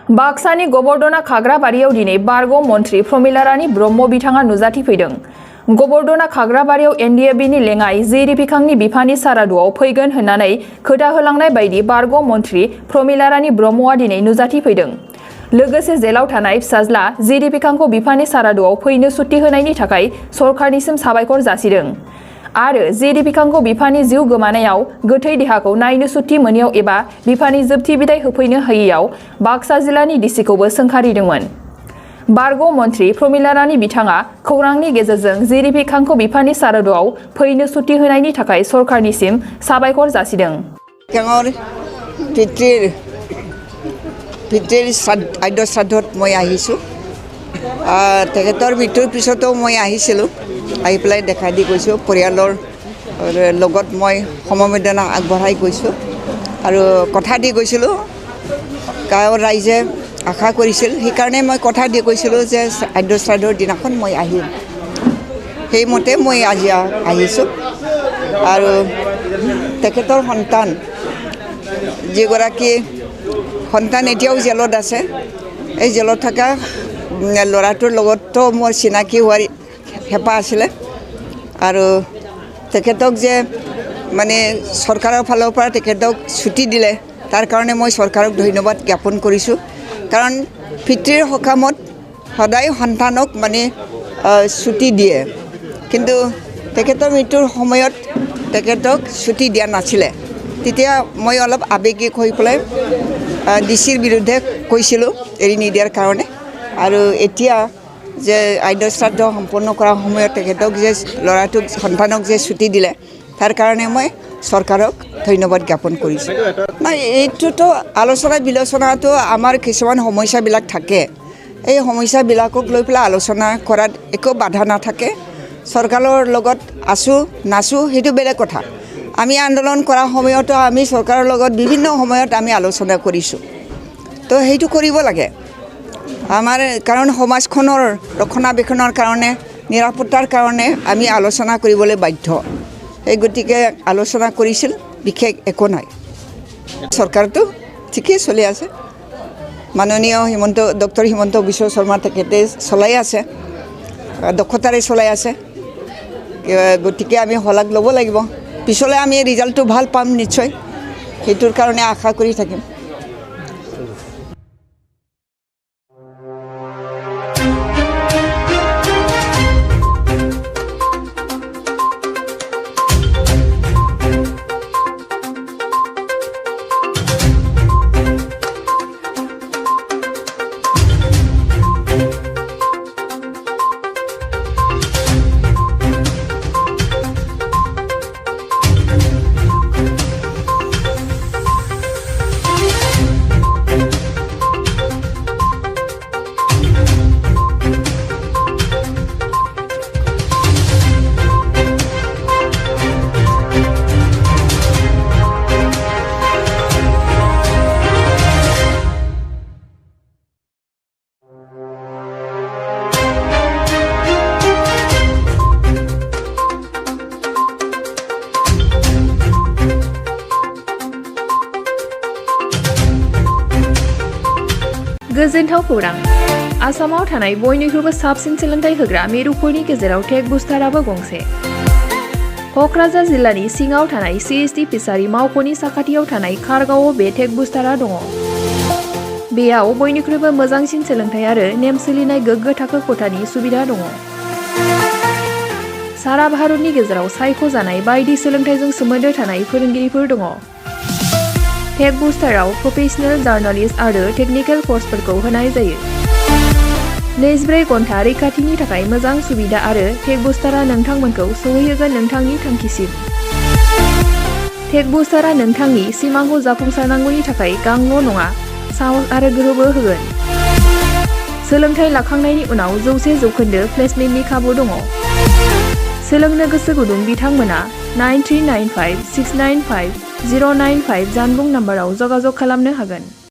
बाक्सानि गोबर्धना खाग्राबारियाव दिनै बारग' मन्थ्रि प्रमिला रानी ब्रह्म बिथाङा नुजाथि फैदों। गोबर्धना खाग्राबारियाव एनडीएफबीनि लेङाइ जिरि बिखांनि बिफानि सारादुआव फैगोन होननानै खोथा होलांनाय बायदि बारग' मन्थ्रि प्रमिला रानी ब्रह्मआ दिनै नुजाथि फैदों। लोगोसे जेलाव थानाय फिसाज्ला जिरि बिखांखौ बिफानि सारादुआव फैनो सुथि होनायनि थाखाय सरकारनिसिम साबायखर जासिदों आरो जिरि बिखांखौ बिफानि जिउ गोमानायाव गोथै देहाखौ नायनो सुथि मोनैयाव एबा बिफानि जोबथि बिदाय होफैनो हायैयाव बाक्सा जिल्लानि डिसिखौबो सोंखारिदोंमोन। बारग' मन्थ्रि प्रमिला रानी बिथाङा खौरांनि गेजेरजों जिरि बिखांखौ बिफानि सारादुआव फैनो सुथि होनायनि थाखाय सरकारनिसिम साबायखर जासिदों। पितृৰ আদ্য শ্ৰাদ্ধত মই আহিছোঁ। তেখেতৰ মৃত্যুৰ পিছতো মই আহিছিলোঁ, আহি পেলাই দেখা দি গৈছোঁ। পৰিয়ালৰ লগত মই সমবেদনা আগবঢ়াই গৈছোঁ আৰু কথা দি গৈছিলোঁ। গাঁৱৰ ৰাইজে আশা কৰিছিল, সেইকাৰণে মই কথা দি গৈছিলোঁ যে আদ্য শ্ৰাদ্ধৰ দিনাখন মই আহিম। সেইমতে মই আজি আহিছোঁ আৰু তেখেতৰ সন্তান যিগৰাকী সন্তান এতিয়াও জেলত আছে, এই জেলত থকা ল'ৰাটোৰ লগতো মোৰ চিনাকি হোৱাৰ হেঁপাহ আছিলে আৰু তেখেতক যে মানে চৰকাৰৰ ফালৰ পৰা তেখেতক ছুটি দিলে তাৰ কাৰণে মই চৰকাৰক ধন্যবাদ জ্ঞাপন কৰিছোঁ। কাৰণ পিতৃৰ সকামত সদায় সন্তানক মানে ছুটি দিয়ে, কিন্তু তেখেতৰ মৃত্যুৰ সময়ত তেখেতক ছুটি দিয়া নাছিলে। তেতিয়া মই অলপ আৱেগিক হৈ পেলাই ডিচিৰ বিৰুদ্ধে কৈছিলোঁ এৰি নিদিয়াৰ কাৰণে। আৰু এতিয়া যে আদ্য শ্ৰাদ্ধ সম্পন্ন কৰাৰ সময়ত তেখেতক যে ল'ৰাটোক সন্তানক যে ছুটি দিলে তাৰ কাৰণে মই চৰকাৰক ধন্যবাদ জ্ঞাপন কৰিছোঁ। নাই, এইটোতো আলোচনা বিলোচনাটো আমাৰ কিছুমান সমস্যাবিলাক থাকে, এই সমস্যাবিলাকক লৈ পেলাই আলোচনা কৰাত একো বাধা নাথাকে। চৰকাৰৰ লগত আছোঁ নাছোঁ সেইটো বেলেগ কথা। আমি আন্দোলন কৰাৰ সময়তো আমি চৰকাৰৰ লগত বিভিন্ন সময়ত আমি আলোচনা কৰিছোঁ, তো সেইটো কৰিব লাগে আমাৰ, কাৰণ সমাজখনৰ ৰক্ষণাবেক্ষণৰ কাৰণে, নিৰাপত্তাৰ কাৰণে আমি আলোচনা কৰিবলৈ বাধ্য। এই গতিকে আলোচনা কৰিছিল, বিশেষ একো নাই। চৰকাৰটো ঠিকেই চলি আছে। মাননীয় ডক্টৰ হিমন্ত বিশ্ব শৰ্মা তেখেতে চলাই আছে, দক্ষতাৰে চলাই আছে। গতিকে আমি শলাগ ল'ব লাগিব। পিছলৈ আমি ৰিজাল্টটো ভাল পাম নিশ্চয়, সেইটোৰ কাৰণে আশা কৰি থাকিম। गोजोनथाव खौरां। आसामाव थानाय बयनिख्रुइबो साबसिन सोलोंथाइ होग्रा मिरुफोरनि गेजेराव टेक बुस्टाराबो गंसे। क'क्राझार जिल्लानि सिङाव थानाय CST फिसारि मावख'नि साखाथियाव थानाय खारगावआव बे टेक बुस्टारा दङ। बेयाव बयनिख्रुइबो मोजांसिन सोलोंथाइ आरो नेम सोलिनाय गोग्गो थाखो खथानि सुबिदा दङ। सारा भारतनि गेजेराव सायख'जानाय बायदि सोलोंथाइजों सोमोन्दो थानाय फोरोंगिरिफोर दङ। टेक बुस्टाराव प्रफेशनेल जार्नालिस्ट आरो टेकनिकेल कर्सफोरखौ होनाय जायो। 24 घन्टा रैखाथिनि थाखाय मोजां सुबिदा आरो टेक बुस्टारा नोंथांमोनखौ सौहैहोगोन नोंथांनि थांखिसिम। टेक बुस्टारा नोंथांनि सिमांखौ जाफुंसारनांगौनि थाखाय गांल' नङा, साहस आरो गोहोबो होगोन। सोलोंथाइ लाखांनायनि उनाव 100% प्लेसमेन्टनि खाबु दङ। सोलोंनो गोसो गुदुं बिथांमोना 9395695095 जानबुं नाम्बाराव जगाजग खालामनो हागोन।